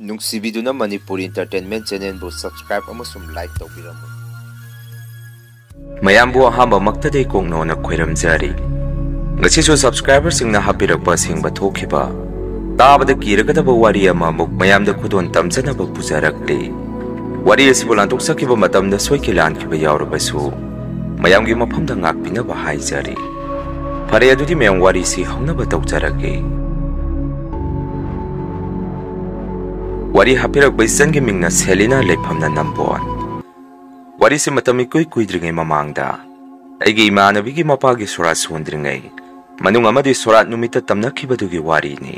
ꯅꯨꯡꯁꯤꯕꯤꯗꯨꯅ Manipur entertainment ꯆꯦꯅꯦꯜꯕꯨ subscribe ꯑꯃꯁꯨꯡ like ꯇꯧꯕꯤꯔꯝꯃꯨ꯫ ꯃꯌꯥꯝꯕꯨ ꯑꯍꯥꯟꯕꯃꯛꯇꯗꯤ ꯀꯣꯛꯅꯣꯅ ꯈꯣꯏꯔꯝꯖꯔꯤ꯫ ꯉꯁꯤꯁꯨ ꯁꯕꯁꯀ꯭ꯔꯥꯏꯕꯔꯁꯤꯡꯅ ꯍꯥꯞꯄꯤꯔꯛꯄ ꯑꯁꯦꯡꯕ ꯊꯣꯛꯈꯤꯕ ꯇꯥꯕꯗ ꯀꯤꯔꯒꯗꯕ ꯋꯥꯔꯤ ꯑꯃꯃꯨꯛ ꯃꯌꯥꯝꯗ ꯈꯨꯗꯣꯟ ꯇꯝꯖꯅꯕ ꯄꯨꯖꯔꯛꯂꯤ꯫ ꯋꯥꯔꯤ ꯑꯁꯤꯕꯨ ꯂꯥꯟꯊꯣꯛꯆꯈꯤꯕ ꯃꯇꯝꯗ ꯁꯣꯏꯈꯤ ꯂꯥꯟꯈꯤꯕ ꯌꯥꯎꯔꯕꯁꯨ ꯃꯌꯥꯝꯒꯤ ꯃꯐꯝꯗ ꯉꯥꯛꯄꯤꯅꯕ ꯍꯥꯏꯖꯔꯤ꯫ ꯐꯔꯦ ꯑꯗꯨꯗꯤ ꯃꯌꯥꯝ ꯋꯥꯔꯤꯁꯤ ꯍꯧꯅꯕ ꯇꯧꯖꯔꯒꯦ꯫ ꯋꯥꯔꯤ ꯍꯥꯞꯄꯤꯔꯛꯄ ꯏꯆꯟꯒꯤ ꯃꯤꯡꯅ ꯁꯦꯂꯤꯅꯥ, ꯂꯩꯐꯝꯅ ꯅꯝꯕꯣꯟ꯫ ꯋꯥꯔꯤꯁꯤ ꯃꯇꯝ ꯏꯀꯨꯏ ꯀꯨꯏꯗ꯭ꯔꯤꯉꯩ ꯃꯃꯥꯡꯗ ꯑꯩꯒꯤ ꯏꯃꯥꯟꯅꯕꯤꯒꯤ ꯃꯄꯥꯒꯤ ꯁꯣꯔꯥꯠ ꯁꯣꯟꯗ꯭ꯔꯤꯉꯩ ꯃꯅꯨꯡ ꯑꯃꯗꯤ ꯁꯣꯔꯥꯠ ꯅꯨꯃꯤꯠꯇ ꯇꯝꯅꯈꯤꯕꯗꯨꯒꯤ ꯋꯥꯔꯤꯅꯤ꯫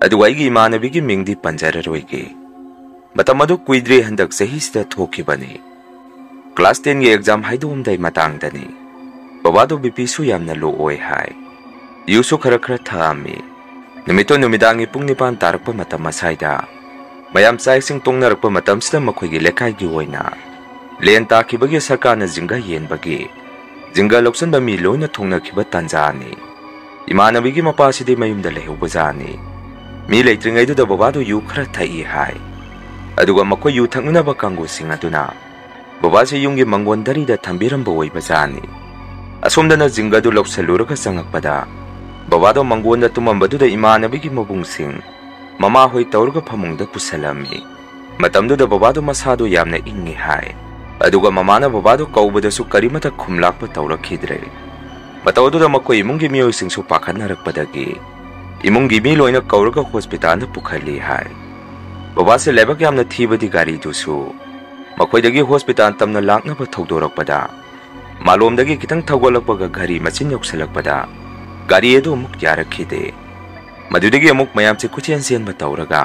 ꯑꯗꯨꯒ ꯑꯩꯒꯤ ꯏꯃꯥꯟꯅꯕꯤꯒꯤ ꯃꯤꯡꯗꯤ ꯄꯟꯖꯔꯔꯣꯏꯒꯦ꯫ ꯃꯇꯝ ꯑꯗꯨ ꯀꯨꯏꯗ꯭ꯔꯤ ꯍꯟꯗꯛ ꯆꯍꯤꯁꯤꯗ ꯊꯣꯛꯈꯤꯕꯅꯤ꯫ Class 10ꯒꯤ exam ꯍꯥꯏꯗꯣꯛꯑꯝꯗꯥꯏ ꯃꯇꯥꯡꯗꯅꯤ꯫ ꯕꯕꯥꯗꯣ ꯕꯤꯄꯤꯁꯨ ꯌꯥꯝꯅ ꯂꯣ ꯑꯣꯏ ꯍꯥꯏ꯫ ꯌꯨꯁꯨ ꯈꯔ ꯊꯛꯑꯝꯃꯤ꯫ ꯅꯨꯃꯤꯠꯇꯣ ꯅꯨꯃꯤꯗꯥꯡꯒꯤ ꯄꯨꯡ 9 ꯇꯥꯔꯛꯄ ꯃꯇꯝ ꯑꯁꯥꯏꯗ ꯃꯌꯥꯝ ꯆꯥꯛ ꯏꯁꯤꯡ ꯇꯣꯡꯅꯔꯛꯄ ꯃꯇꯝꯁꯤꯗ ꯃꯈꯣꯏꯒꯤ ꯂꯩꯀꯥꯏꯒꯤ ꯑꯣꯏꯅ ꯂꯦꯟ ꯇꯥꯈꯤꯕꯒꯤ ꯁꯔꯀꯥꯔꯅ ꯖꯤꯡꯒ ꯌꯦꯟꯕꯒꯤ ꯖꯤꯡꯒ ꯂꯧꯁꯟꯕ ꯃꯤ ꯂꯣꯏꯅ ꯊꯣꯡꯅꯈꯤꯕ ꯇꯥꯟꯖꯥꯅꯤ꯫ ꯏꯃꯥꯟꯅꯕꯤꯒꯤ ꯃꯄꯥꯁꯤꯗꯤ ꯃꯌꯨꯝꯗ ꯂꯩꯍꯧꯕꯖꯥꯠꯅꯤ꯫ ꯃꯤ ꯂꯩꯇ꯭ꯔꯤꯉꯩꯗꯨꯗ ꯕꯕꯥꯗꯣ ꯌꯨ ꯈꯔ ꯊꯛꯏ ꯍꯥꯏ꯫ ꯑꯗꯨꯒ ꯃꯈꯣꯏ ꯌꯨ ꯊꯛꯃꯤꯟꯅꯕ ꯀꯥꯡꯕꯨꯁꯤꯡ ꯑꯗꯨꯅ ꯕꯕꯥꯁꯤ ꯌꯨꯝꯒꯤ ꯃꯪꯒꯣꯟ ꯗꯔꯤꯗ ꯊꯝꯕꯤꯔꯝꯕ ꯑꯣꯏꯕꯖꯥꯠꯅꯤ꯫ ꯑꯁꯣꯝꯗꯅ ꯖꯤꯡꯒꯗꯨ ꯂꯧꯁꯜꯂꯨꯔꯒ ꯆꯪꯉꯛꯄꯗ ꯕꯕꯥꯗꯣ ꯃꯪꯒꯣꯟꯗ ꯇꯨꯝꯃꯝꯕꯗꯨꯗ ꯏꯃꯥꯟꯅꯕꯤꯒꯤ ꯃꯕꯨꯡꯁꯤꯡ ꯃꯃꯥꯍꯣꯏ ꯇꯧꯔꯒ ꯐꯃꯨꯡꯗ ꯄꯨꯁꯜꯂꯝꯃꯤ꯫ ꯃꯇꯝꯗꯨꯗ ꯕꯕꯥꯗꯣ ꯃꯁꯥꯗꯣ ꯌꯥꯝꯅ ꯏꯪꯉꯤ ꯍꯥꯏ꯫ ꯑꯗꯨꯒ ꯃꯃꯥꯅ ꯕꯕꯥꯗꯣ ꯀꯧꯕꯗꯁꯨ ꯀꯔꯤꯃꯠꯇ ꯈꯨꯝꯂꯥꯛꯄ ꯇꯧꯔꯛꯈꯤꯗ꯭ꯔꯦ꯫ ꯃꯇꯧ ꯑꯗꯨꯗ ꯃꯈꯣꯏ ꯏꯃꯨꯡꯒꯤ ꯃꯤꯑꯣꯏꯁꯤꯡꯁꯨ ꯄꯥꯈꯠꯅꯔꯛꯄꯗꯒꯤ ꯏꯃꯨꯡꯒꯤ ꯃꯤ ꯂꯣꯏꯅ ꯀꯧꯔꯒ ꯍꯣꯁꯄꯤꯇꯥꯜꯗ ꯄꯨꯈꯠꯂꯤ ꯍꯥꯏ꯫ ꯕꯕꯥꯁꯦ ꯂꯥꯏꯕꯛ ꯌꯥꯝꯅ ꯊꯤꯕꯗꯤ ꯒꯥꯔꯤꯗꯨꯁꯨ ꯃꯈꯣꯏꯗꯒꯤ ꯍꯣꯁꯄꯤꯇꯥꯜ ꯇꯝꯅ ꯂꯥꯛꯅꯕ ꯊꯧꯗꯣꯔꯛꯄꯗ ꯃꯥꯂꯣꯝꯗꯒꯤ ꯈꯤꯇꯪ ꯊꯧꯒꯠꯂꯛꯄꯒ ꯘꯔꯤ ꯃꯆꯤꯟ ꯌꯧꯁꯜꯂꯛꯄꯗ ꯒꯥꯔꯤ ꯑꯗꯨ ꯑꯃꯨꯛ ꯌꯥꯔꯛꯈꯤꯗꯦ꯫ ꯃꯗꯨꯗꯒꯤ ꯑꯃꯨꯛ ꯃꯌꯥꯝꯁꯦ ꯀꯨꯆꯦꯟ ꯆꯦꯟꯕ ꯇꯧꯔꯒ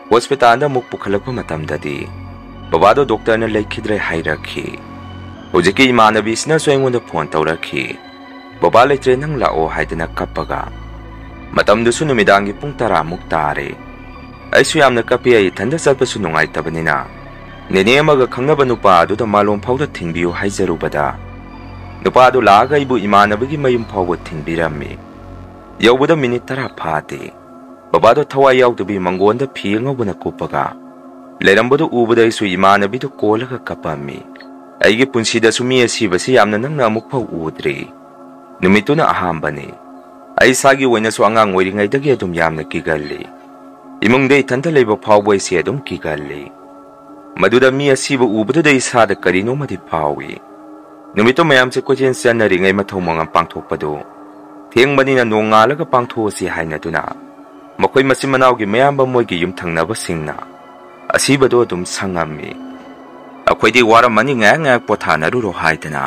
ꯍꯣꯁꯄꯤꯇꯥꯜꯗ ꯑꯃꯨꯛ ꯄꯨꯈꯠꯂꯛꯄ ꯃꯇꯝꯗꯗꯤ ꯕꯕꯥꯗꯣ ꯗꯣꯛꯇꯔꯅ ꯂꯩꯈꯤꯗ꯭ꯔꯦ ꯍꯥꯏꯔꯛꯈꯤ꯫ ꯍꯧꯖꯤꯛꯀꯤ ꯏꯃꯥꯟꯅꯕꯤꯁꯤꯅꯁꯨ ꯑꯩꯉꯣꯟꯗ ꯐꯣꯟ ꯇꯧꯔꯛꯈꯤ꯫ ꯕꯕꯥ ꯂꯩꯇ꯭ꯔꯦ ꯅꯪ ꯂꯥꯛꯑꯣ ꯍꯥꯏꯗꯅ ꯀꯞꯄꯒ꯫ ꯃꯇꯝꯗꯨꯁꯨ ꯅꯨꯃꯤꯗꯥꯡꯒꯤ ꯄꯨꯡ 10 ꯇꯥꯔꯦ꯫ ꯑꯩꯁꯨ ꯌꯥꯝꯅ ꯀꯞꯄꯤ꯫ ꯑꯩ ꯏꯊꯟꯗ ꯆꯠꯄꯁꯨ ꯅꯨꯡꯉꯥꯏꯇꯕꯅꯤꯅ ꯅꯦꯅꯦ ꯑꯃꯒ ꯈꯪꯅꯕ ꯅꯨꯄꯥ ꯑꯗꯨꯗ ꯃꯥꯂꯣꯝ ꯐꯥꯎꯗ ꯊꯤꯟꯕꯤꯌꯨ ꯍꯥꯏꯖꯔꯨꯕꯗ ꯅꯨꯄꯥꯗꯨ ꯂꯥꯛꯑꯒ ꯑꯩꯕꯨ ꯏꯃꯥꯟꯅꯕꯤꯒꯤ ꯃꯌꯨꯝ ꯐꯥꯎꯕ ꯊꯤꯟꯕꯤꯔꯝꯃꯤ꯫ ꯌꯧꯕꯗ ꯃꯤꯅꯤꯠ 10 ꯐꯥꯗꯦ꯫ ꯕꯕꯥꯗꯣ ꯊꯋꯥꯏ ꯌꯥꯎꯗꯕꯤ ꯃꯪꯒꯣꯟꯗ ꯐꯤ ꯑꯉꯧꯕꯅ ꯀꯨꯞꯄꯒ ꯂꯩꯔꯝꯕꯗꯨ ꯎꯕꯗ ꯑꯩꯁꯨ ꯏꯃꯥꯟꯅꯕꯤꯗꯨ ꯀꯣꯜꯂꯒ ꯀꯞꯄꯝꯃꯤ꯫ ꯑꯩꯒꯤ ꯄꯨꯟꯁꯤꯗꯁꯨ ꯃꯤ ꯑꯁꯤꯕꯁꯤ ꯌꯥꯝꯅ ꯅꯛꯅ ꯑꯃꯨꯛꯐꯥꯎ ꯎꯗ꯭ꯔꯤ꯫ ꯅꯨꯃꯤꯠꯇꯨꯅ ꯑꯍꯥꯟꯕꯅꯤ꯫ ꯑꯩ ꯏꯁꯥꯒꯤ ꯑꯣꯏꯅꯁꯨ ꯑꯉꯥꯡ ꯑꯣꯏꯔꯤꯉꯩꯗꯒꯤ ꯑꯗꯨꯝ ꯌꯥꯝꯅ ꯀꯤꯒꯜꯂꯤ꯫ ꯏꯃꯨꯡꯗ ꯏꯊꯟꯇ ꯂꯩꯕ ꯐꯥꯎꯕ ꯑꯩꯁꯦ ꯑꯗꯨꯝ ꯀꯤꯒꯜꯂꯤ꯫ ꯃꯗꯨꯗ ꯃꯤ ꯑꯁꯤꯕ ꯎꯕꯗꯨꯗ ꯏꯁꯥꯗ ꯀꯔꯤꯅꯣꯃꯗꯤ ꯐꯥꯎꯏ꯫ ꯅꯨꯃꯤꯠꯇꯨ ꯃꯌꯥꯝꯁꯦ ꯀꯣꯏꯆꯦꯟ ꯆꯟꯅꯔꯤꯉꯩ ꯃꯊꯧ ꯃꯉꯝ ꯄꯥꯡꯊꯣꯛꯄꯗꯨ ꯊꯦꯡꯕꯅꯤꯅ ꯅꯣꯡ ꯉꯥꯜꯂꯒ ꯄꯥꯡꯊꯣꯛꯑꯁꯤ ꯍꯥꯏꯅꯗꯨꯅ ꯃꯈꯣꯏ ꯃꯆꯤꯟ ꯃꯅꯥꯎꯒꯤ ꯃꯌꯥꯝꯕ ꯃꯣꯏꯒꯤ ꯌꯨꯝꯊꯪꯅꯕꯁꯤꯡꯅ ꯑꯁꯤꯕꯗꯣ ꯑꯗꯨꯝ ꯁꯪꯉꯝꯃꯤ꯫ ꯑꯩꯈꯣꯏꯗꯤ ꯋꯥꯔꯝꯃꯅꯤ ꯉꯥꯏꯍꯥꯛ ꯉꯥꯏꯍꯥꯛ ꯄꯣꯊꯥꯅꯔꯨꯔꯣ ꯍꯥꯏꯗꯅ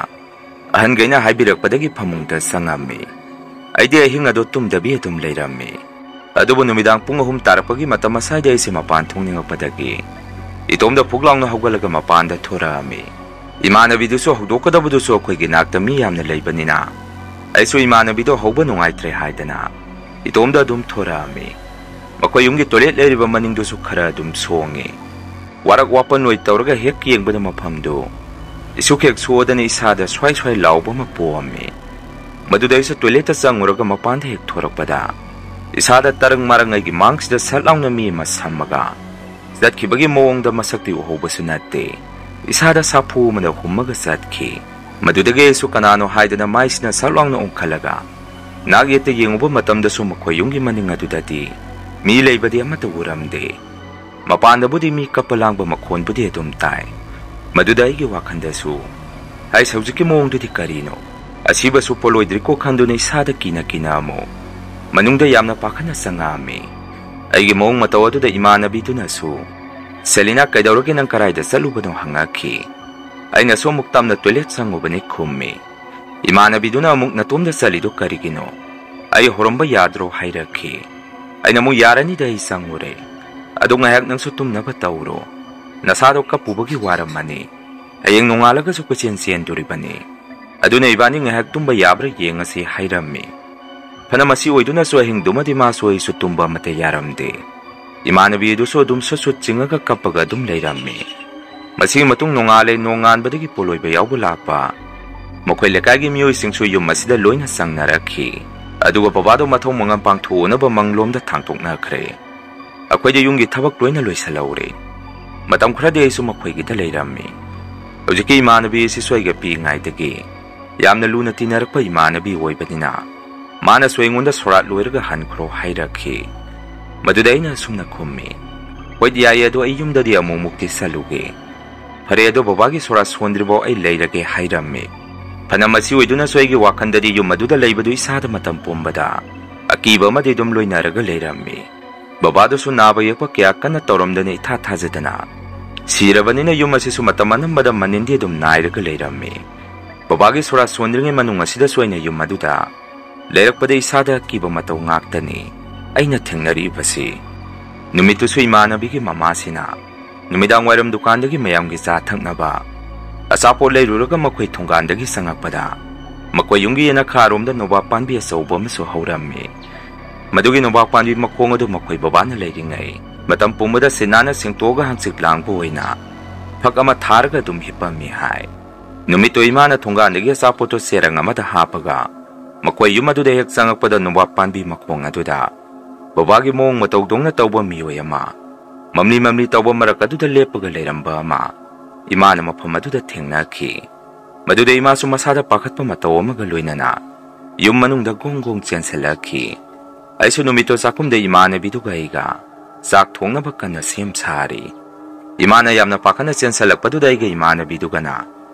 ꯑꯍꯟꯈꯩꯅ ꯍꯥꯏꯕꯤꯔꯛꯄꯗꯒꯤ ꯐꯃꯨꯡꯗ ꯆꯪꯉꯝꯃꯤ꯫ ꯑꯩꯗꯤ ꯑꯍꯤꯡ ꯑꯗꯨ ꯇꯨꯝꯗꯕꯤ ꯑꯗꯨꯝ ꯂꯩꯔꯝꯃꯤ꯫ ꯑꯗꯨꯕꯨ ꯅꯨꯃꯤꯗꯥꯡ ꯄꯨꯡ 3 ꯇꯥꯔꯛꯄꯒꯤ ꯃꯇꯝ ꯑꯁꯥꯏꯗ ꯑꯩꯁꯦ ꯃꯄꯥꯟ ꯊꯣꯛꯅꯤꯡꯉꯛꯄꯗꯒꯤ ꯏꯇꯣꯝꯗ ꯐꯨꯛ ꯂꯥꯎꯅ ꯍꯧꯒꯠꯂꯒ ꯃꯄꯥꯟꯗ ꯊꯣꯔꯛꯑꯝꯃꯤ꯫ ꯏꯃꯥꯟꯅꯕꯤꯗꯨꯁꯨ ꯍꯧꯗꯣꯛꯀꯗꯕꯗꯨꯁꯨ ꯑꯩꯈꯣꯏꯒꯤ ꯅꯥꯛꯇ ꯃꯤ ꯌꯥꯝꯅ ꯂꯩꯕꯅꯤꯅ ꯑꯩꯁꯨ ꯏꯃꯥꯟꯅꯕꯤꯗꯣ ꯍꯧꯕ ꯅꯨꯡꯉꯥꯏꯇ꯭ꯔꯦ ꯍꯥꯏꯗꯅ ꯏꯇꯣꯝꯗ ꯑꯗꯨꯝ ꯊꯣꯔꯛꯑꯝꯃꯤ꯫ ꯃꯈꯣꯏ ꯌꯨꯝꯒꯤ ꯇꯣꯏꯂꯦꯠ ꯂꯩꯔꯤꯕ ꯃꯅꯤꯡꯗꯨꯁꯨ ꯈꯔ ꯑꯗꯨꯝ ꯁꯣꯡꯉꯤ꯫ ꯋꯥꯔꯛ ꯋꯥꯄꯟ ꯑꯣꯏ ꯇꯧꯔꯒ ꯍꯦꯛ ꯌꯦꯡꯕꯗ ꯃꯐꯝꯗꯨ ꯏꯁꯨꯛ ꯍꯦꯛ ꯁꯣꯗꯅ ꯏꯁꯥꯗ ꯁ꯭ꯋꯥꯏ ꯁ꯭ꯋꯥꯏ ꯂꯥꯎꯕ ꯑꯃ ꯄꯣꯛꯑꯝꯃꯤ꯫ ꯃꯗꯨꯗ ꯑꯩꯁꯨ ꯇꯣꯏꯂꯦꯠꯇ ꯆꯪꯉꯨꯔꯒ ꯃꯄꯥꯟꯗ ꯍꯦꯛ ꯊꯣꯔꯛꯄꯗ ꯏꯁꯥꯗ ꯇꯔꯪ ꯃꯔꯪ ꯑꯩꯒꯤ ꯃꯥꯡꯁꯤꯗ ꯁꯠ ꯂꯥꯎꯅ ꯃꯤ ꯑꯃ ꯁꯝꯃꯒ ꯆꯠꯈꯤꯕꯒꯤ ꯃꯑꯣꯡꯗ ꯃꯁꯛꯇꯤ ꯎꯍꯧꯕꯁꯨ ꯅꯠꯇꯦ꯫ ꯏꯁꯥꯗ ꯁꯥꯐꯨ ꯑꯃꯅ ꯍꯨꯝꯃꯒ ꯆꯠꯈꯤ꯫ ꯃꯗꯨꯗꯒꯤ ꯑꯩꯁꯨ ꯀꯅꯥꯅꯣ ꯍꯥꯏꯗꯅ ꯃꯥꯏꯁꯤꯅ ꯁꯠ ꯂꯥꯎꯅ ꯑꯣꯟꯈꯠꯂꯒ ꯅꯥꯛ ꯌꯦꯠꯇ ꯌꯦꯡꯉꯨꯕ ꯃꯇꯝꯗꯁꯨ ꯃꯈꯣꯏ ꯌꯨꯝꯒꯤ ꯃꯅꯤꯡ ꯑꯗꯨꯗꯗꯤ ꯃꯤ ꯂꯩꯕꯗꯤ ꯑꯃꯠꯇ ꯎꯔꯝꯗꯦ꯫ ꯃꯄꯥꯟꯗꯕꯨꯗꯤ ꯃꯤ ꯀꯞꯄ ꯂꯥꯡꯕ ꯃꯈꯣꯟꯕꯨꯗꯤ ꯑꯗꯨꯝ ꯇꯥꯏ꯫ ꯃꯗꯨꯗ ꯑꯩꯒꯤ ꯋꯥꯈꯜꯗꯁꯨ ꯑꯩꯁ ꯍꯧꯖꯤꯛꯀꯤ ꯃꯑꯣꯡꯗꯨꯗꯤ ꯀꯔꯤꯅꯣ ꯑꯁꯤꯕꯁꯨ ꯄꯣꯂꯣꯏꯗ꯭ꯔꯤꯀꯣ ꯈꯟꯗꯨꯅ ꯏꯁꯥꯗ ꯀꯤꯅ ꯑꯃꯨꯛ ꯃꯅꯨꯡꯗ ꯌꯥꯝꯅ ꯄꯥꯈꯠꯅ ꯆꯪꯉꯛꯑꯝꯃꯤ꯫ ꯑꯩꯒꯤ ꯃꯑꯣꯡ ꯃꯇꯧ ꯑꯗꯨꯗ ꯏꯃꯥꯟꯅꯕꯤꯗꯨꯅꯁꯨ ꯁꯦꯂꯤꯅꯥ ꯀꯩꯗꯧꯔꯒꯦ ꯅꯪ ꯀꯔꯥꯏꯗ ꯆꯠꯂꯨꯕꯅꯣ ꯍꯪꯉꯛꯈꯤ꯫ ꯑꯩꯅꯁꯨ ꯑꯃꯨꯛ ꯇꯝꯅ ꯇꯣꯏꯂꯦꯠ ꯆꯪꯉꯨꯕꯅꯤ ꯈꯨꯝꯃꯤ꯫ ꯏꯃꯥꯟꯅꯕꯤꯗꯨꯅ ꯑꯃꯨꯛ ꯅꯇꯣꯝꯗ ꯆꯠꯂꯤꯗꯨ ꯀꯔꯤꯒꯤꯅꯣ ꯑꯩ ꯍꯧꯔꯝꯕ ꯌꯥꯗ꯭ꯔꯣ ꯍꯥꯏꯔꯛꯈꯤ꯫ ꯑꯩꯅ ꯑꯃꯨꯛ ꯌꯥꯔꯅꯤꯗ ꯑꯩ ꯆꯪꯉꯨꯔꯦ꯫ ꯑꯗꯨ ꯉꯥꯏꯍꯥꯛ ꯅꯪꯁꯨ ꯇꯨꯝꯅꯕ ꯇꯧꯔꯣ꯫ ꯅꯁꯥꯗꯣ ꯀꯞꯄꯨꯕꯒꯤ ꯋꯥꯔꯝꯃꯅꯤ꯫ ꯍꯌꯦꯡ ꯅꯣꯡꯉꯥꯜꯂꯒꯁꯨ ꯀꯣꯏꯆꯦꯟ ꯆꯦꯟꯗꯣꯔꯤꯕꯅꯤ꯫ ꯑꯗꯨꯅ ꯏꯕꯥꯅꯤ ꯉꯥꯏꯍꯥꯛ ꯇꯨꯝꯕ ꯌꯥꯕ꯭ꯔꯥ ꯌꯦꯡꯉꯁꯤ ꯍꯥꯏꯔꯝꯃꯤ꯫ ꯐꯅ ꯃꯁꯤ ꯑꯣꯏꯗꯨꯅꯁꯨ ꯑꯍꯤꯡꯗꯨꯃꯗꯤ ꯃꯥꯁꯨ ꯑꯩꯁꯨ ꯇꯨꯝꯕ ꯑꯃꯠꯇ ꯌꯥꯔꯝꯗꯦ꯫ ꯏꯃꯥꯟꯅꯕꯤ ꯑꯗꯨꯁꯨ ꯑꯗꯨꯝ ꯁꯨꯠ ꯆꯤꯡꯉꯒ ꯀꯞꯄꯒ ꯑꯗꯨꯝ ꯂꯩꯔꯝꯃꯤ꯫ ꯃꯁꯤꯒꯤ ꯃꯇꯨꯡ ꯅꯣꯡꯉꯥꯜꯂꯦ꯫ ꯅꯣꯡꯉꯥꯟꯕꯗꯒꯤ ꯄꯣꯂꯣꯏꯕ ꯌꯥꯎꯕ ꯂꯥꯛꯄ ꯃꯈꯣꯏ ꯂꯩꯀꯥꯏꯒꯤ ꯃꯤꯑꯣꯏꯁꯤꯡꯁꯨ ꯌꯨꯝ ꯑꯁꯤꯗ ꯂꯣꯏꯅ ꯆꯪꯅꯔꯛꯈꯤ꯫ ꯑꯗꯨꯒ ꯕꯕꯥꯗꯣ ꯃꯊꯧ ꯃꯉꯝ ꯄꯥꯡꯊꯣꯛꯅꯕ ꯃꯪꯂꯣꯝꯗ ꯊꯥꯡꯇꯣꯛꯅꯈ꯭ꯔꯦ꯫ ꯑꯩꯈꯣꯏꯗ ꯌꯨꯝꯒꯤ ꯊꯕꯛ ꯂꯣꯏꯅ ꯂꯣꯏꯁꯜꯍꯧꯔꯦ ꯃꯇꯝ ꯈꯔꯗꯤ ꯑꯩꯁꯨ ꯃꯈꯣꯏꯒꯤꯗ ꯂꯩꯔꯝꯃꯤ ꯍꯧꯖꯤꯛꯀꯤ ꯏꯃꯥꯟꯅꯕꯤ ꯑꯁꯤꯁꯨ ꯑꯩꯒ ꯄꯤꯛꯏꯉꯩꯗꯒꯤ ꯌꯥꯝꯅ ꯂꯨꯅ ꯇꯤꯟꯅꯔꯛꯄ ꯏꯃꯥꯟꯅꯕꯤ ꯑꯣꯏꯕꯅꯤꯅ ꯃꯥꯅꯁꯨ ꯑꯩꯉꯣꯟꯗ ꯁꯣꯔꯥꯠ ꯂꯣꯏꯔꯒ ꯍꯟꯈ꯭ꯔꯣ ꯍꯥꯏꯔꯛꯈꯤ ꯃꯗꯨꯗ ꯑꯩꯅ ꯑꯁꯨꯝꯅ ꯈꯨꯝꯃꯤ ꯍꯣꯏꯗꯤ ꯌꯥꯏꯌꯦ ꯑꯗꯣ ꯑꯩ ꯌꯨꯝꯗꯗꯤ ꯑꯃꯨꯛꯃꯨꯛꯇꯤ ꯆꯠꯂꯨꯒꯦ ꯐꯔꯦ ꯑꯗꯣ ꯕꯕꯥꯒꯤ ꯁꯣꯔꯥꯠ ꯁꯣꯟꯗ꯭ꯔꯤꯕꯣ ꯑꯩ ꯂꯩꯔꯒꯦ ꯍꯥꯏꯔꯝꯃꯤ ꯐꯅ ꯃꯁꯤ ꯑꯣꯏꯗꯨꯅꯁꯨ ꯑꯩꯒꯤ ꯋꯥꯈꯟꯗꯗꯤ ꯌꯨꯝ ꯑꯗꯨꯗ ꯂꯩꯕꯗꯨ ꯏꯁꯥꯗ ꯃꯇꯝ ꯄꯨꯝꯕꯗ ꯑꯀꯤꯕ ꯑꯃꯗꯤ ꯑꯗꯨꯝ ꯂꯣꯏꯅꯔꯒ ꯂꯩꯔꯝꯃꯤ ꯕꯕꯥꯗꯨꯁꯨ ꯅꯥꯕ ꯌꯦꯛꯄ ꯀꯌꯥ ꯀꯟꯅ ꯇꯧꯔꯝꯗꯅ ꯏꯊꯥ ꯊꯥꯖꯗꯅ ꯁꯤꯔꯕꯅꯤꯅ ꯌꯨꯝ ꯑꯁꯤꯁꯨ ꯃꯇꯝ ꯑꯅꯝꯕꯗ ꯃꯅꯤꯟꯗꯤ ꯑꯗꯨꯝ ꯅꯥꯏꯔꯒ ꯂꯩꯔꯝꯃꯤ ꯕꯕꯥꯒꯤ ꯁꯣꯔꯥꯠ ꯁꯣꯟꯗ꯭ꯔꯤꯉꯩ ꯃꯅꯨꯡ ꯑꯁꯤꯗꯁꯨ ꯑꯩꯅ ꯌꯨꯝ ꯑꯗꯨꯗ ꯂꯩꯔꯛꯄꯗ ꯏꯁꯥꯗ ꯑꯀꯤꯕ ꯃꯇꯧ ꯉꯥꯛꯇꯅꯤ ꯑꯩꯅ ꯊꯦꯡꯅꯔꯤꯕꯁꯤ ꯅꯨꯃꯤꯠꯇꯨꯁꯨ ꯏꯃꯥꯟꯅꯕꯤꯒꯤ ꯃꯃꯥꯁꯤꯅ ꯅꯨꯃꯤꯗꯥꯡ ꯋꯥꯏꯔꯝ ꯗꯨꯀꯥꯟꯗꯒꯤ ꯃꯌꯥꯝꯒꯤ ꯆꯥ ꯊꯛꯅꯕ ꯑꯆꯥꯄꯣꯠ ꯂꯩꯔꯨꯔꯒ ꯃꯈꯣꯏ ꯊꯣꯡꯒꯥꯟꯗꯒꯤ ꯆꯪꯉꯛꯄꯗ ꯃꯈꯣꯏ ꯌꯨꯝꯒꯤ ꯌꯦꯅꯈꯥꯔꯣꯝꯗ ꯅꯣꯕꯥꯞ ꯄꯥꯝꯕꯤ ꯑꯆꯧꯕ ꯑꯃꯁꯨ ꯍꯧꯔꯝꯃꯤ ꯃꯗꯨꯒꯤ ꯅꯣꯕꯥꯞ ꯄꯥꯝꯕꯤ ꯃꯈꯣꯡ ꯑꯗꯨ ꯃꯈꯣꯏ ꯕꯕꯥꯅ ꯂꯩꯔꯤꯉꯩ ꯃꯇꯝ ꯄꯨꯝꯕꯗ ꯁꯤꯟꯅꯥꯅ ꯁꯦꯡꯇꯣꯛꯑꯒ ꯍꯪꯆꯤꯠ ꯂꯥꯡꯕ ꯑꯣꯏꯅ ꯐꯛ ꯑꯃ ꯊꯥꯔꯒ ꯑꯗꯨꯝ ꯍꯤꯞꯄꯝꯃꯤ ꯍꯥꯏ ꯅꯨꯃꯤꯠꯇꯨ ꯏꯃꯥꯅ ꯊꯣꯡꯒꯥꯟꯗꯒꯤ ꯑꯆꯥꯄꯣꯠꯇꯨ ꯆꯦꯔꯪ ꯑꯃꯗ ꯍꯥꯞꯄꯒ ꯃꯈꯣꯏ ꯌꯨꯝ ꯑꯗꯨꯗ ꯍꯦꯛ ꯆꯪꯉꯛꯄꯗ ꯅꯣꯕꯥꯞ ꯄꯥꯝꯕꯤ ꯃꯈꯣꯡ ꯑꯗꯨꯗ ꯕꯕꯥꯒꯤ ꯃꯑꯣꯡ ꯃꯇꯧꯗꯧꯅ ꯇꯧꯕ ꯃꯤꯑꯣꯏ ꯑꯃ ꯃꯝꯂꯤ ꯃꯝꯂꯤ ꯇꯧꯕ ꯃꯔꯛ ꯑꯗꯨꯗ ꯂꯦꯞꯄꯒ ꯂꯩꯔꯝꯕ ꯑꯃ ꯏꯃꯥꯅ ꯃꯐꯝ ꯑꯗꯨꯗ ꯊꯦꯡꯅꯈꯤ ꯃꯗꯨꯗ ꯏꯃꯥꯁꯨ ꯃꯁꯥꯗ ꯄꯥꯈꯠꯄ ꯃꯇꯧ ꯑꯃꯒ ꯂꯣꯏꯅꯅ ꯌꯨꯝ ꯃꯅꯨꯡꯗ ꯒꯣꯡ ꯒꯣꯡ ꯆꯦꯟꯁꯤꯜꯂꯛꯈꯤ ꯑꯩꯁꯨ ꯅꯨꯃꯤꯠꯇꯨ ꯆꯥꯛꯈꯨꯝꯗ ꯏꯃꯥꯟꯅꯕꯤꯗꯨꯒ ꯑꯩꯒ ꯆꯥꯛ ꯊꯣꯡꯅꯕ ꯀꯟꯅ ꯁꯦꯝ ꯁꯥꯔꯤ ꯏꯃꯥꯅ ꯌꯥꯝꯅ ꯄꯥꯈꯠꯅ ꯆꯦꯟꯁꯤꯜꯂꯛꯄꯗꯨꯗ ꯑꯩꯒ ꯏꯃꯥꯟꯅꯕꯤꯗꯨꯒꯅ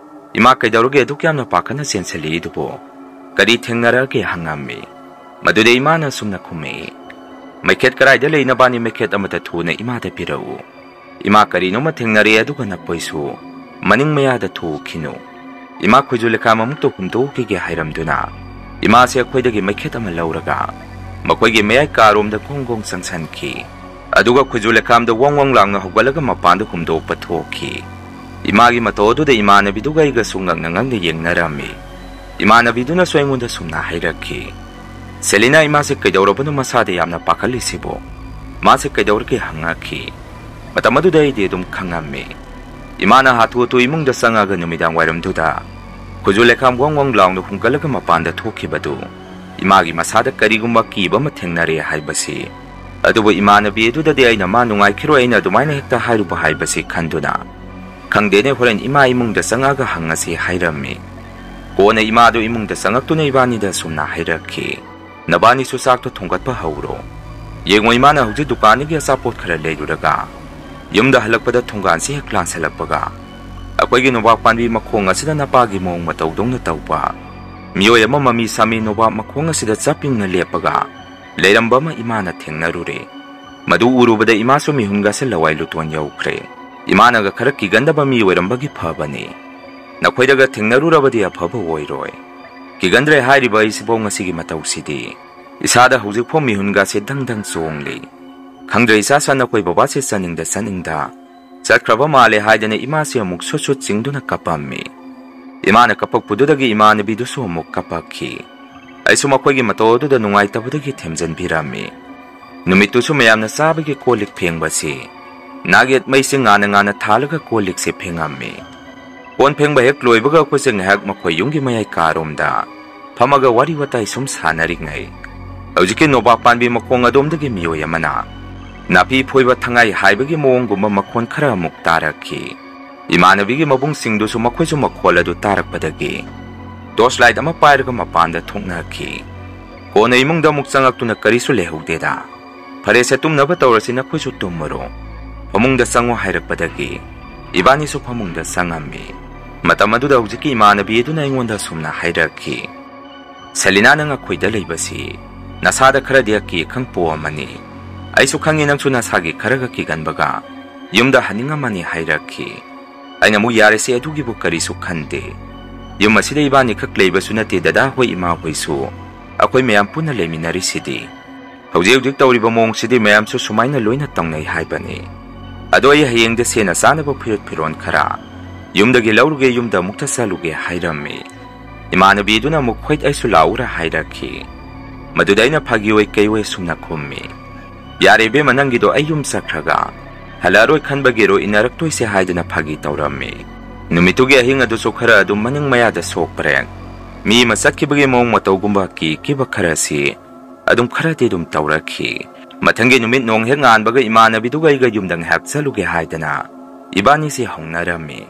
ꯏꯃꯥ ꯀꯩꯗꯧꯔꯒꯦ ꯑꯗꯨꯛ ꯌꯥꯝꯅ ꯄꯥꯈꯠꯅ ꯆꯦꯟꯁꯤꯜꯂꯤꯗꯨꯕꯨ ꯀꯔꯤ ꯊꯦꯡꯅꯔꯒꯦ ꯍꯪꯉꯝꯃꯤ ꯃꯗꯨꯗ ꯏꯃꯥꯅ ꯑꯁꯨꯝꯅ ꯈꯨꯝꯃꯛꯏ ꯃꯩꯈꯦꯠ ꯀꯔꯥꯏꯗ ꯂꯩ ꯅꯕꯥꯅꯤ ꯃꯩꯈꯦꯠ ꯑꯃꯇ ꯊꯨꯅ ꯏꯃꯥꯗ ꯄꯤꯔꯛꯎ ꯏꯃꯥ ꯀꯔꯤꯅꯣꯃ ꯊꯦꯡꯅꯔꯦ ꯑꯗꯨꯒ ꯅꯈꯣꯏꯁꯨ ꯃꯅꯤꯡ ꯃꯌꯥꯗ ꯊꯨꯈꯤꯅꯨ ꯏꯃꯥ ꯈꯣꯏꯖꯨ ꯂꯩꯈꯥꯝ ꯑꯃꯨꯛꯇ ꯍꯨꯝꯗꯣꯛꯈꯤꯒꯦ ꯍꯥꯏꯔꯝꯗꯨꯅ ꯏꯃꯥꯁꯦ ꯑꯩꯈꯣꯏꯗꯒꯤ ꯃꯩꯈꯦꯠ ꯑꯃ ꯂꯧꯔꯒ ꯃꯈꯣꯏꯒꯤ ꯃꯌꯥꯏ ꯀꯥꯔꯣꯝꯗ ꯒꯣꯡ ꯒꯣꯡ ꯆꯪꯁꯟꯈꯤ ꯑꯗꯨꯒ ꯈꯣꯏꯖꯨ ꯂꯩꯈꯥꯝꯗ ꯋꯪ ꯋꯪ ꯂꯥꯎꯅ ꯍꯧꯒꯠꯂꯒ ꯃꯄꯥꯟꯗ ꯍꯨꯝꯗꯣꯛꯄ ꯊꯣꯛꯈꯤ ꯏꯃꯥꯒꯤ ꯃꯇꯧ ꯑꯗꯨꯗ ꯏꯃꯥꯟꯅꯕꯤꯗꯨꯒ ꯑꯩꯒꯁꯨ ꯉꯛꯅ ꯉꯛꯅ ꯌꯦꯡꯅꯔꯝꯃꯤ ꯏꯃꯥꯟꯅꯕꯤꯗꯨꯅꯁꯨ ꯑꯩꯉꯣꯟꯗ ꯁꯨꯝꯅ ꯍꯥꯏꯔꯛꯈꯤ ꯁꯦꯂꯤꯅꯥ ꯏꯃꯥꯁꯦ ꯀꯩꯗꯧꯔꯕꯅꯣ ꯃꯁꯥꯗ ꯌꯥꯝꯅ ꯄꯥꯈꯠꯂꯤꯁꯤꯕꯣ ꯃꯥꯁꯦ ꯀꯩꯗꯧꯔꯒꯦ ꯍꯪꯉꯛꯈꯤ ꯃꯇꯝ ꯑꯗꯨꯗ ꯑꯩꯗꯤ ꯑꯗꯨꯝ ꯈꯪꯉꯝꯃꯤ ꯏꯃꯥꯅ ꯍꯥꯊꯨ ꯍꯥꯊꯨ ꯏꯃꯨꯡꯗ ꯆꯪꯉꯒ ꯅꯨꯃꯤꯗꯥꯡ ꯋꯥꯏꯔꯝꯗꯨꯗ ꯈꯨꯖꯨ ꯂꯩꯈꯥꯝ ꯋꯪ ꯋꯪ ꯂꯥꯎꯅ ꯍꯨꯝꯒꯠꯂꯒ ꯃꯄꯥꯟꯗ ꯊꯣꯛꯈꯤꯕꯗꯨ ꯏꯃꯥꯒꯤ ꯃꯁꯥꯗ ꯀꯔꯤꯒꯨꯝꯕ ꯀꯤꯕ ꯑꯃ ꯊꯦꯡꯅꯔꯦ ꯍꯥꯏꯕꯁꯤ ꯑꯗꯨꯕꯨ ꯏꯃꯥꯟꯅꯕꯤ ꯑꯗꯨꯗꯗꯤ ꯑꯩꯅ ꯃꯥ ꯅꯨꯡꯉꯥꯏꯈꯤꯔꯣꯏ ꯑꯩꯅ ꯑꯗꯨꯃꯥꯏꯅ ꯍꯦꯛꯇ ꯍꯥꯏꯔꯨꯕ ꯍꯥꯏꯕꯁꯤ ꯈꯟꯗꯨꯅ ꯈꯪꯗꯦꯅꯦ ꯍꯣꯔꯦꯟ ꯏꯃꯥ ꯏꯃꯨꯡꯗ ꯆꯪꯉꯒ ꯍꯪꯉꯁꯤ ꯍꯥꯏꯔꯝꯃꯤ ꯀꯣꯟꯅ ꯏꯃꯥꯗꯨ ꯏꯃꯨꯡꯗ ꯆꯪꯉꯛꯇꯨꯅ ꯏꯕꯥꯅꯤꯗ ꯁꯨꯝꯅ ꯍꯥꯏꯔꯛꯈꯤ ꯅꯕꯥꯅꯤꯁꯨ ꯆꯥꯛꯇꯣ ꯊꯣꯡꯒꯠꯄ ꯍꯧꯔꯣ ꯌꯦꯡꯉꯣ ꯏꯃꯥꯅ ꯍꯧꯖꯤꯛ ꯗꯨꯀꯥꯟꯗꯒꯤ ꯑꯆꯥꯄꯣꯠ ꯈꯔ ꯂꯩꯔꯨꯔꯒ ꯌꯨꯝꯗ ꯍꯜꯂꯛꯄꯗ ꯊꯣꯡꯒꯥꯟꯁꯤ ꯍꯦꯛ ꯂꯥꯟꯁꯤꯜꯂꯛꯄꯒ ꯑꯩꯈꯣꯏꯒꯤ ꯅꯣꯕꯥꯞ ꯄꯥꯝꯕꯤ ꯃꯈꯣꯡ ꯑꯁꯤꯗ ꯅꯄꯥꯒꯤ ꯃꯑꯣꯡ ꯃꯇꯧꯗꯧꯅ ꯇꯧꯕ ꯃꯤꯑꯣꯏ ꯑꯃ ꯃꯃꯤ ꯁꯥꯃꯤ ꯅꯣꯕꯥꯞ ꯃꯈꯣꯡ ꯑꯁꯤꯗ ꯆꯞꯄꯤꯡꯅ ꯂꯦꯞꯄꯒ ꯂꯩꯔꯝꯕ ꯑꯃ ꯏꯃꯥꯅ ꯊꯦꯡꯅꯔꯨꯔꯦ ꯃꯗꯨ ꯎꯔꯨꯕꯗ ꯏꯃꯥꯁꯨ ꯃꯤꯍꯨꯟꯒꯁꯦ ꯂꯋꯥꯏ ꯂꯨꯇꯣꯟ ꯌꯧꯈ꯭ꯔꯦ ꯏꯃꯥꯅꯒ ꯈꯔ ꯀꯤꯒꯟꯗꯕ ꯃꯤ ꯑꯣꯏꯔꯝꯕꯒꯤ ꯐꯕꯅꯤ ꯅꯈꯣꯏꯗꯒ ꯊꯦꯡꯅꯔꯨꯔꯕꯗꯤ ꯑꯐꯕ ꯑꯣꯏꯔꯣꯏ ꯀꯤꯒꯟꯗ꯭ꯔꯦ ꯍꯥꯏꯔꯤꯕ ꯑꯩꯁꯤꯐꯥꯎ ꯉꯁꯤꯒꯤ ꯃꯇꯧꯁꯤꯗꯤ ꯏꯁꯥꯗ ꯍꯧꯖꯤꯛꯐꯥꯎ ꯃꯤꯍꯨꯟꯒꯁꯦ ꯗꯪ ꯗꯪ ꯆꯣꯡꯂꯤ ꯈꯪꯗ꯭ꯔꯦ ꯏꯆꯥ ꯅꯈꯣꯏ ꯕꯕꯥꯁꯦ ꯆꯠꯅꯤꯡꯗ ꯆꯠꯈ꯭ꯔꯕ ꯃꯥꯜꯂꯦ ꯍꯥꯏꯗꯅ ꯏꯃꯥꯁꯦ ꯑꯃꯨꯛ ꯁꯨꯠ ꯁꯨꯠ ꯆꯤꯡꯗꯨꯅ ꯀꯞꯄꯝꯃꯤ ꯏꯃꯥꯅ ꯀꯞꯄꯛꯄꯗꯨꯗꯒꯤ ꯏꯃꯥꯟꯅꯕꯤꯗꯨꯁꯨ ꯑꯃꯨꯛ ꯀꯞꯄꯛꯈꯤ ꯑꯩꯁꯨ ꯃꯈꯣꯏꯒꯤ ꯃꯇꯧ ꯑꯗꯨꯗ ꯅꯨꯡꯉꯥꯏꯇꯕꯗꯒꯤ ꯊꯦꯝꯖꯤꯟꯕꯤꯔꯝꯃꯤ ꯅꯨꯃꯤꯠꯇꯨꯁꯨ ꯃꯌꯥꯝꯅ ꯆꯥꯕꯒꯤ ꯀꯣꯜꯂꯤꯛ ꯐꯦꯡꯕꯁꯤ ꯅꯥꯒꯦꯠ ꯃꯩꯁꯤ ꯉꯥꯟꯅ ꯉꯥꯟꯅ ꯊꯥꯜꯂꯒ ꯀꯣꯜꯂꯤꯛꯁꯦ ꯐꯦꯡꯉꯝꯃꯤ ꯀꯣꯟ ꯐꯦꯡꯕ ꯍꯦꯛ ꯂꯣꯏꯕꯒ ꯑꯩꯈꯣꯏꯁꯦ ꯉꯥꯏꯍꯥꯛ ꯃꯈꯣꯏ ꯌꯨꯝꯒꯤ ꯃꯌꯥꯏ ꯀꯥꯔꯣꯝꯗ ꯐꯝꯃꯒ ꯋꯥꯔꯤ ꯋꯥꯇꯥꯏ ꯁꯨꯝ ꯁꯥꯟꯅꯔꯤꯉꯩ ꯍꯧꯖꯤꯛꯀꯤ ꯅꯣꯕꯥꯞ ꯄꯥꯝꯕꯤ ꯃꯈꯣꯡ ꯑꯗꯣꯝꯗꯒꯤ ꯃꯤꯑꯣꯏ ꯑꯃꯅ ꯅꯥꯄꯤ ꯐꯣꯏꯕ ꯊꯉꯥꯏ ꯍꯥꯏꯕꯒꯤ ꯃꯑꯣꯡꯒꯨꯝꯕ ꯃꯈꯣꯟ ꯈꯔ ꯑꯃꯨꯛ ꯇꯥꯔꯛꯈꯤ ꯏꯃꯥꯟꯅꯕꯤꯒꯤ ꯃꯕꯨꯡꯁꯤꯡꯗꯨꯁꯨ ꯃꯈꯣꯏꯁꯨ ꯃꯈꯣꯜ ꯑꯗꯨ ꯇꯥꯔꯛꯄꯗꯒꯤ ꯇꯣꯔꯆ ꯂꯥꯏꯠ ꯑꯃ ꯄꯥꯏꯔꯒ ꯃꯄꯥꯟꯗ ꯊꯣꯛꯅꯈꯤ ꯀꯣꯟꯅ ꯏꯃꯨꯡꯗ ꯑꯃꯨꯛ ꯆꯪꯉꯛꯇꯨꯅ ꯀꯔꯤꯁꯨ ꯂꯩꯍꯧꯗꯦꯗ ꯐꯔꯦꯁꯦ ꯇꯨꯝꯅꯕ ꯇꯧꯔꯁꯤ ꯅꯈꯣꯏꯁꯨ ꯇꯨꯝꯃꯔꯣ ꯐꯃꯨꯡꯗ ꯆꯪꯉꯣ ꯍꯥꯏꯔꯛꯄꯗꯒꯤ ꯏꯕꯥꯅꯤꯁꯨ ꯐꯃꯨꯡꯗ ꯆꯪꯉꯝꯃꯤ ꯃꯇꯝ ꯑꯗꯨꯗ ꯍꯧꯖꯤꯛꯀꯤ ꯏꯃꯥꯟꯅꯕꯤ ꯑꯗꯨꯅ ꯑꯩꯉꯣꯟꯗ ꯁꯨꯝꯅ ꯍꯥꯏꯔꯛꯈꯤ ꯁꯦꯂꯤꯅꯥ ꯅꯪ ꯑꯩꯈꯣꯏꯗ ꯂꯩꯕꯁꯤ ꯅꯁꯥꯗ ꯈꯔꯗꯤ ꯑꯀꯤ ꯑꯈꯪ ꯄꯣꯛꯑꯝꯃꯅꯤ ꯑꯩꯁꯨ ꯈꯪꯉꯤ ꯅꯪꯁꯨ ꯅꯁꯥꯒꯤ ꯈꯔꯒ ꯀꯤꯒꯟꯕꯒ ꯌꯨꯝꯗ ꯍꯟꯅꯤꯡꯉꯝꯃꯅꯤ ꯍꯥꯏꯔꯛꯈꯤ ꯑꯩꯅ ꯑꯃꯨꯛ ꯌꯥꯔꯦꯁꯦ ꯑꯗꯨꯒꯤꯕꯨ ꯀꯔꯤꯁꯨ ꯈꯟꯗꯦ ꯌꯨꯝ ꯑꯁꯤꯗ ꯏꯕꯥꯅꯤ ꯈꯛ ꯂꯩꯕꯁꯨ ꯅꯠꯇꯦ ꯗꯗꯥ ꯍꯣꯏ ꯏꯃꯥ ꯍꯣꯏꯁꯨ ꯑꯩꯈꯣꯏ ꯃꯌꯥꯝ ꯄꯨꯟꯅ ꯂꯩꯃꯤꯟꯅꯔꯤꯁꯤꯗꯤ ꯍꯧꯖꯤꯛ ꯇꯧꯔꯤꯕ ꯃꯑꯣꯡꯁꯤꯗꯤ ꯃꯌꯥꯝꯁꯨ ꯁꯨꯃꯥꯏꯅ ꯂꯣꯏꯅ ꯇꯧꯅꯩ ꯍꯥꯏꯕꯅꯤ ꯑꯗꯣ ꯑꯩ ꯍꯌꯦꯡꯗ ꯁꯦꯅ ꯆꯥꯅꯕ ꯐꯨꯔꯤꯠ ꯐꯤꯔꯣꯟ ꯈꯔ ꯌꯨꯝꯗꯒꯤ ꯂꯧꯔꯨꯒꯦ ꯌꯨꯝꯗ ꯑꯃꯨꯛꯇ ꯆꯠꯂꯨꯒꯦ ꯍꯥꯏꯔꯝꯃꯤ ꯏꯃꯥꯟꯅꯕꯤꯗꯨꯅ ꯑꯃꯨꯛ ꯍꯣꯏ ꯑꯩꯁꯨ ꯂꯥꯛꯎꯔ ꯍꯥꯏꯔꯛꯈꯤ ꯃꯗꯨꯗ ꯑꯩꯅ ꯐꯥꯒꯤ ꯑꯣꯏ ꯀꯩ ꯑꯣꯏ ꯁꯨꯝꯅ ꯈꯨꯝꯃꯤ ꯌꯥꯔꯦ ꯏꯕꯦꯝꯃ ꯅꯪꯒꯤꯗꯣ ꯑꯩ ꯌꯨꯝ ꯆꯠꯈ꯭ꯔꯒ ꯍꯜꯂꯛꯑꯔꯣꯏ ꯈꯟꯕꯒꯤꯔꯣ ꯏꯟꯅꯔꯛꯇꯣꯏꯁꯦ ꯍꯥꯏꯗꯅ ꯐꯥꯒꯤ ꯇꯧꯔꯝꯃꯤ ꯅꯨꯃꯤꯠꯇꯨꯒꯤ ꯑꯍꯤꯡ ꯑꯗꯨꯁꯨ ꯈꯔ ꯑꯗꯨꯝ ꯃꯅꯤꯡ ꯃꯌꯥꯗ ꯁꯣꯛꯄꯔꯦ ꯃꯤ ꯑꯃ ꯆꯠꯈꯤꯕꯒꯤ ꯃꯑꯣꯡ ꯃꯇꯧꯒꯨꯝꯕ ꯀꯤꯈꯤꯕ ꯈꯔꯁꯤ ꯑꯗꯨꯝ ꯈꯔꯗꯤ ꯑꯗꯨꯝ ꯇꯧꯔꯛꯈꯤ Mathangi numit nong hek nganbaga imanabiduga iga yumdang hak chaluge haidana ibani si hongnarami.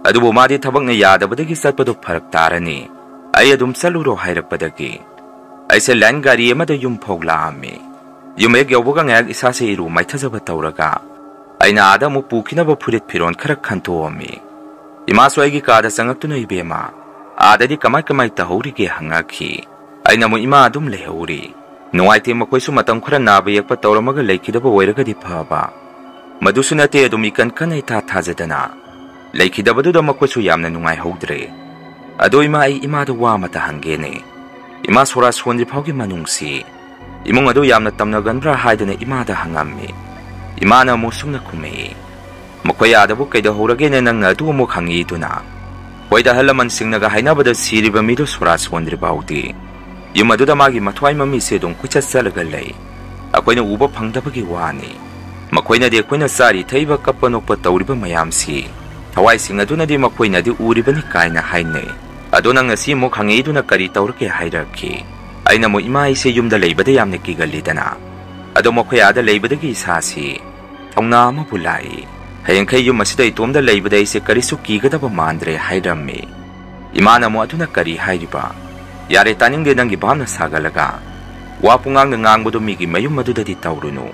Adubu madi thabakna yadabadagi satpadu pharak tarani. Ay adum saluro hairakpadagi. Ay se line gari amada yum phoglaami. Yum ek yawbaga ngak isa se iru maithajaba tawraga. Ay na ada mu pukinaba phurit phiron khara khantoami. Imasu aigi kada sangaktuna ibema. Adadi kamai tahurige hangakhi. Ay na mu ima adum lehuri. Nuwaiti makoisu matam khara naba yakpa tawramaga leikidaba oiragadi phaba. Madusu nate adum ikan kanai thajadana. Leikidabadu makoisu yamna nungai hogdre. Ado ima ay ima da wa mata hangene. Ima sora swandri phaugi manungsi. Imong ado yamna tamna ganbra haidana ima da hangami. Ima na mo sumna kumei. Makoya adabu kaida horagene nangna adu mo hangi duna. Hoida halaman singnaga hainabada siriba mido sora swandri baudi. Yum adu da magi mathwai mami se dong kucha salaga lei. Akoina uba phangdabagi wani. Makoina de koina sari thaiba kappa nokpa tawriba mayamsi. Thawai singa duna di makoina di uribani kaina hainai. Ado nang ngasi mo khangi duna kari tawrake hairaki. Aina mo ima ise yumda leibada yamne kigalidana. Ado makoya da leibadagi isasi. Thongna ama bulai. Hayangkai yum asida itomda leibada ise karisu kigadaba mandre hairami. Imana mo aduna kari hairiba. Yare taningde nangi bhamna sagalaga. Wapungang na ngangbodo migi mayum madudadi tawrunu.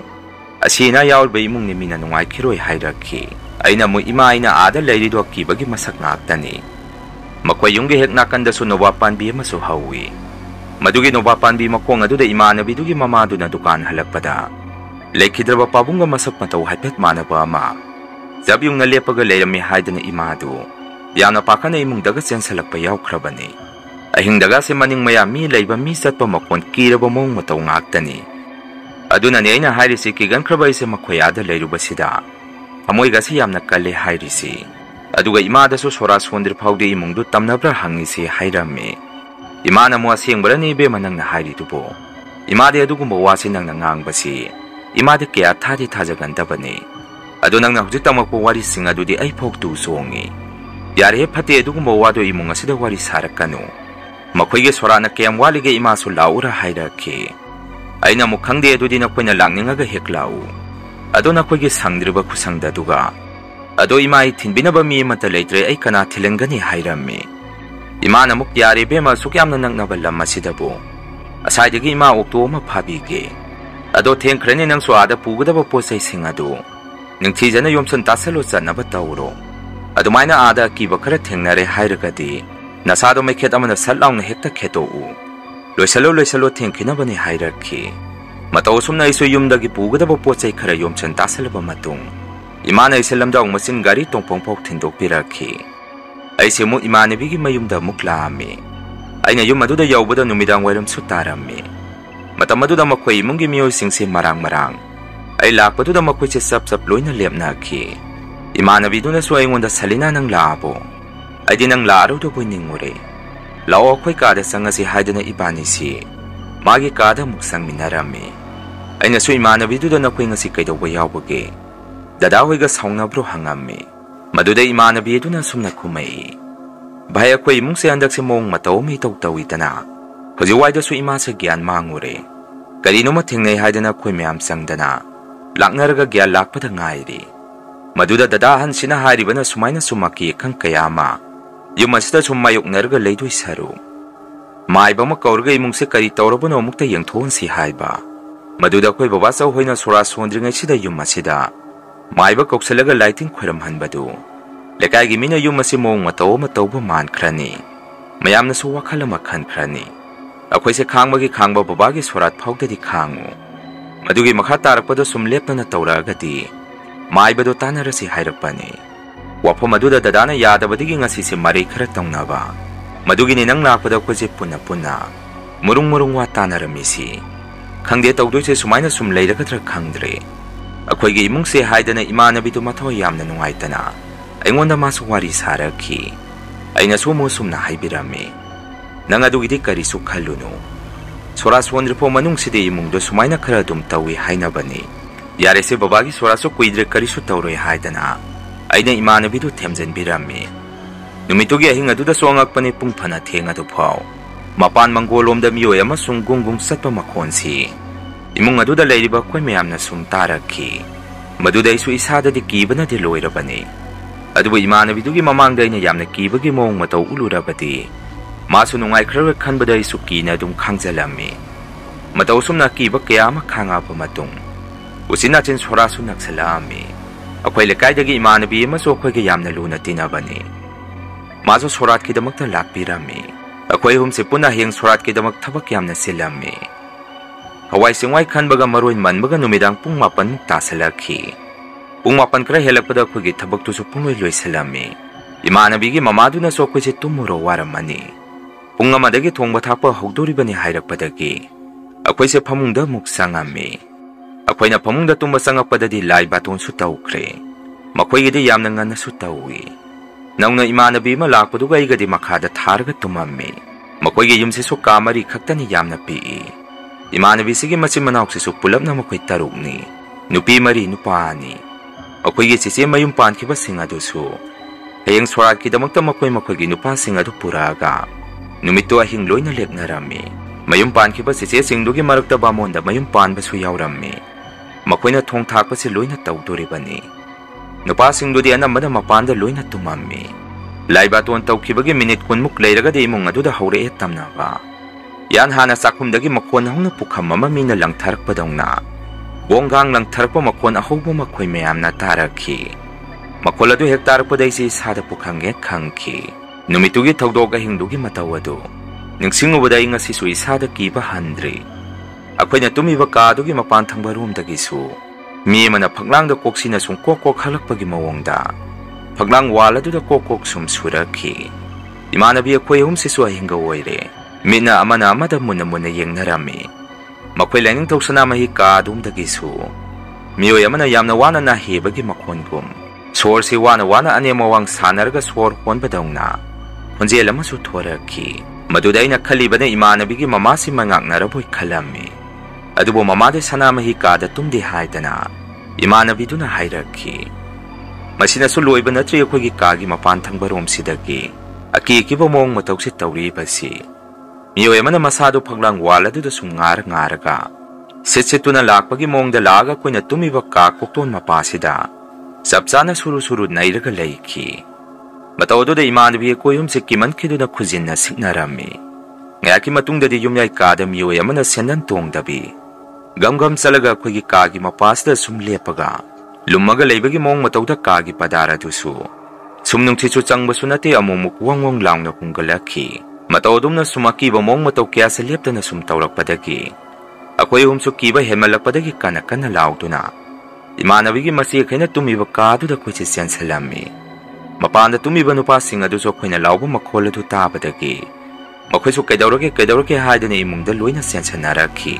Asina yaulba imung ni mina nungai kiroi hairaki. Aina mo ima aina ada leirido kibagi masak ngaktani. Makwai yungge hek nakandasu nowapanbi amasu hawi. Madugi nowapanbi makong aduda imanabidugi mamadu na dukan halakpada. Leikidraba pabunga masak mataw haipet manaba ama. Zab yung nalepaga leirami haidana imadu. Yana pakana imung daga sensalakpa yawkrabani. Ahing daga si maning mayami leiba misat pa makon kiraba mong mataw ngaktani. Aduna ni aina hairisi kigan krabay si makwayada leiruba sida. Amoy gasi yamna kale hairisi. Aduga imada so sora swandri phawdi imungdu tamnabra hangisi hairami. Imana mo asengbara ni be manang na hairi tubo. Imade adugumba wasi nang nangangbasi. Imade kaya thadi thajagandabani. Adu nang na hujik tamakpo wari singa dudi ay phoktu songi. Yari phate adugumba wado imung asida wari sarakanu. Makoyge sora na kayam walige imasu laura hairaki. Aina mukhangde adudi na koina langningaga heklau. Ado na koyge sangdriba kusangdaduga. Ado imai thinbinaba mi mata leitre ay kana thilengani hairami. Ima na muk yari bema sukyam na nangnaba lam asidabu. Asaydagi ima okto ma phabige. Ado thengkrani nang suada pugadaba posay singadu. Ning thijana yomsan tasalo chanaba tawro. Ado maina ada kiba khara thengnare hairagadi. Nasado may khet amana salaw na hekta kheto u. Loisalo thengkinabani hairaki. Matawsum na iso yumdagi pugadaba posay khara yomsan tasalaba matung. Imana isalamda ang masin gari tongpongpok tindok piraki. Ay si mo imanabigi mayumda muklami. Ay na yung maduda yawbada numidang walam sutarami. Matamaduda makoy mong gimiyoy singsi marang-marang. Ay lakpaduda makoy si sap-saploy na liyamnaki. Imanabido na suway ngunda salina ng labo. Ay din ang laro do po ninguri. Lao ako'y kada sa nga si Haida na ibanisi. Magi kada muksang minarami. Ay naso imanabido na ako'y nga si kayo wayawagi. Dadahoy ga saung na bro hangami. Maduday imanabido na sumna kumay. Bahay ako'y mong siyandag si mong mataw may tawtawita na. Kaziway da su ima sa gyan manguri. Kalino matingnay Haida na ako'y mayam sang dana. Laknaraga gya lakpada ngayri. Maduda dadahan sinahari ba na sumay na sumaki kang kayama. Yung masita sumayok naraga laydoy saro. Maay ba makaurga imong si kari tawrabo na umukta yung tuon si Haiba. Maduda ako'y babasaw hoy na surasundri ngay sida yung masida. Maiba koksalaga lighting khwaramhan badu. Lekay gimina yung masimong mataw ba man krani. Mayam na suwa kalamakhan krani. Ako'y si kangmagi kangba babagi surat phawda di kango. Madugi makatarak pa do sumlep na natawra agadi. Maiba do tanara si Hairapani. Wapo maduda dadana yada badigi nga si Marie karatong na ba. Madugi ninang nakpada ko si puna-puna. Murung-murung wa tanaramisi. Kangde tawdoy si sumay na sumlay rakatra kangdre. Ako'y imong si Haida na imanabito matoy yam na nungayta na. Ay ngonda masuwari saraki. Ay nasumusum na haibirami. Nangadugidi karisu kaluno. Soras wondre po manung si de imong do sumay na karadum tawi hainabani. Yari si babagi soraso kuidre karisu tawroy Haida na. Ay na imanabito temzen birami. Numitugi ahinga do da suangak panipong panateng ato paw. Mapan manggolom da miyoy amasung gunggong satpa makonsi. imung aduda leiriba khoi mayamna sum tarakhi madudai su isadadi kibana de loirabani adubu imanabidugi mamangda ina yamna kibagi mong matau ulurabadi masu nungai khra khanbadai su kina dum khangjalami matau sumna kiba kayama khanga pa matung usina chin sora su naksalami akhoi lekaidagi imanabi ma so khoi ge yamna luna tinabani masu sorat ki damakta lakpirami akhoi humse puna heng sorat ki damak thabak yamna silami hawai singwai khanbaga maroi manbaga numidang pung mapan mukta salakhi pung mapan kra helakpada khogi thabak tu su pungloi loisalami imanabigi mamaduna so khoi se tumuro waramani pung amadagi thongba thakpa hogdoribani hairakpadagi akhoi se phamungda muk sangami akhoina phamungda tumba sangakpadadi lai baton su tawkre makhoi gidi yamna ngana su tawi nauna imanabi ma lakpaduga igadi makhada tharga tumammi makhoi gi yumse su kamari khaktani yamna pi imanabi sigi machim manauk se su pulapna makhoi tarukni nupi mari nupani akhoi gi sise mayum pankhiba singa du su heyeng sorat ki damakta makhoi gi nupa singa du puraga numitto ahing loina lepnarami mayum pankhiba sise singdugi marakta bamonda mayum panba su yaurammi makoina thong thakpa se loina tawdoribani nupa singdudi anamada mapanda loina tumammi laiba ton tawkhibagi minute kunmuk leiraga de imung aduda haure tamnaba yan hana sakhumdagi makon hongna pukham ama mina langtharakpadongna wonggang langtharakpa makon ahobo makhoi mayamna tarakhi makol adu hektarpadai se sada pukhange khangki numitugi thawdoga hingdugi matawadu ningsingubada ingasi su isada kiba handri akoina tumiba kadugi mapan thangba room dagi su mi mana phaglang da koksina sum kok halakpagi mawongda phaglang wala du da kok sum surakhi imanabi akoi hum se su hinga oire mina amana amada munna munna yengnarami makhoi lening toksana mahi kadum dagi su mioi amana yamna wana na hebagi makhongum sor se wana ane mawang sanarga sor honbadongna honjel ama su thorakhi madudaina khalibana imanabigi mamasi mangaknaraboi khalami adubo mamade sanamahi kada tumdi haidana imanabiduna hairakhi masina su loiba natri akhoi kagi mapan thangbarom sidagi aki kibo mong matawsi tawri basi mioi amana masadu phaglang waladu da sungar ngaraga setsituna lakpagi mong da laga koina tumiba ka kokton mapasida sabjana suru nairaga leikhi matawdo da imanabi koyum se kiman khiduna khujinna siknarami ngaki matungdadi yumyai kada mioi amana senan tongdabi gam salaga khogi kagi mapasda sumlepaga lummaga leibagi mong matawda kagi padara dusu sumnung chichu changba sunate amumuk wangwang langna pungalakhi matawdumna sumaki ba mong mataw kya sa leptana sumtawrakpadagi akoy humsu kiba hemalakpadagi kana lauduna imanabigi masi khena tumiba kadu da khochi sensalami mapanda tumiba nupa singa du so khoina lauba makhol du tabadagi makhoi su kaidawrake haidana imungda loina sensanaraki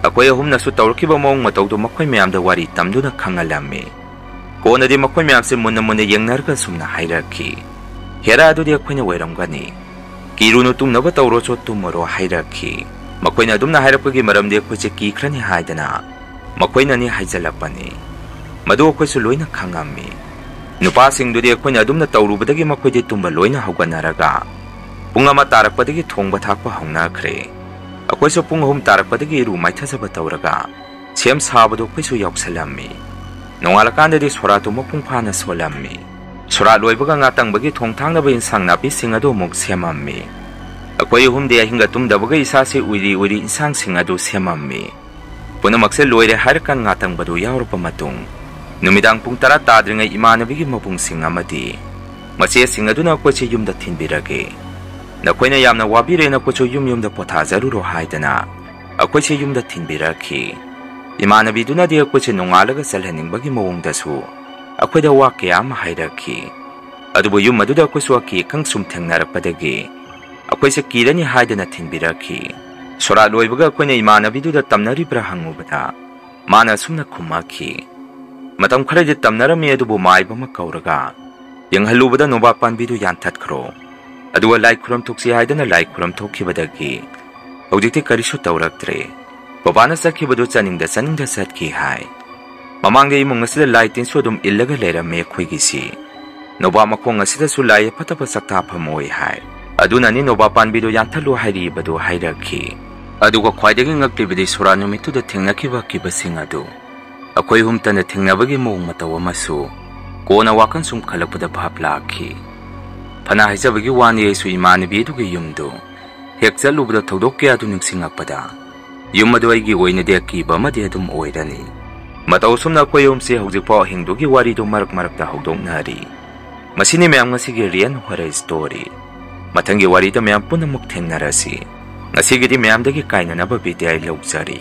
akoy humna su tawrkiba mong matawdu makhoi mayamda wari tamduna khangalami konadi makhoi mayam se munna yengnarga sumna hairaki hera adudi akhoina wairamgani kirunu tumnaba tawro cho tumoro hairaki makoina adumna hairapagi maramde akhoiche kikhrani haidana makoina ni haijalapani madu akhoisu loina khangami nupa singdudi akhoina adumna tawrubadagi makoide tumba loina hauganaraga pungama tarakpadagi thongba thakpa hongnakhre akhoisu pung hum tarakpadagi ru maithasaba tawraga sem sabadu akhoisu yauksalami nongalakandadi soratu mapung phana solammi sora loibaga ngatangbagi thongthangnaba insang napi singadu muk semammi akoi humde hinga tumdabaga isase uiri insang singadu semammi punamakse loire harkan ngatangbadu yaurpa matung numidang pung tara tadringai imanabigi mapung singamadi mache singaduna koche yumda thinbirage nakoina yamna wabire na kocho yumda potha zaruro haidana akoche yumda thinbirakhi imanabiduna de koche nongalaga salhaningbagi mawongdasu akoida wa kya ma hairakhi adubu yum aduda koso ki kangsum thengnarakpadagi akoise kirani haidana thinbirakhi sora loibaga koina imanabiduda tamnaribra hangubada mana sumna khumakhi matam kharaje tamnarami adubu maibama kauraga yanghalubada noba panbidu yanthatkhro aduwa lai khuram thuksi haidana lai khuram thokhibadagi hojikti karisu tawraktre babana sakhibadu chaningda satki hai mamangge imung asida lai tin sodum illaga leirame khoigi si noba makhong asida su lai patapa sakta phamoi hai aduna ni noba panbidu yanthalu hairi badu hairakhi अदुगा ख्वाइदगी ngakliबदि सुरा नुमितुदा थेंगनखिबा किबसिंग अदु अखोय हुमतन थेंगनबगी मोंग मतव अमसु कोना वाकन सुम खलपदा भाप लाखि फना हाइजबगी वानी येसु इमानबी दुगे युमदु हेक चलुबदा थौदोक क्या दु निंगसिंगकपदा युम अदु आइगी ओइनदे अकीबा अमदि अदुम ओइरनी मतौ सुमना कोयोमसे हौजिकपा हिंदुगी वारीदो मरक मरकता हौदोकनारी मसिनि मैम ngasiगी रियन हॉरर स्टोरी मथंगी वारीदा मैम पुनमुक थेंगनरसी ngasiगidi मैम दगी काइननबा बिदियाइ लौजरी।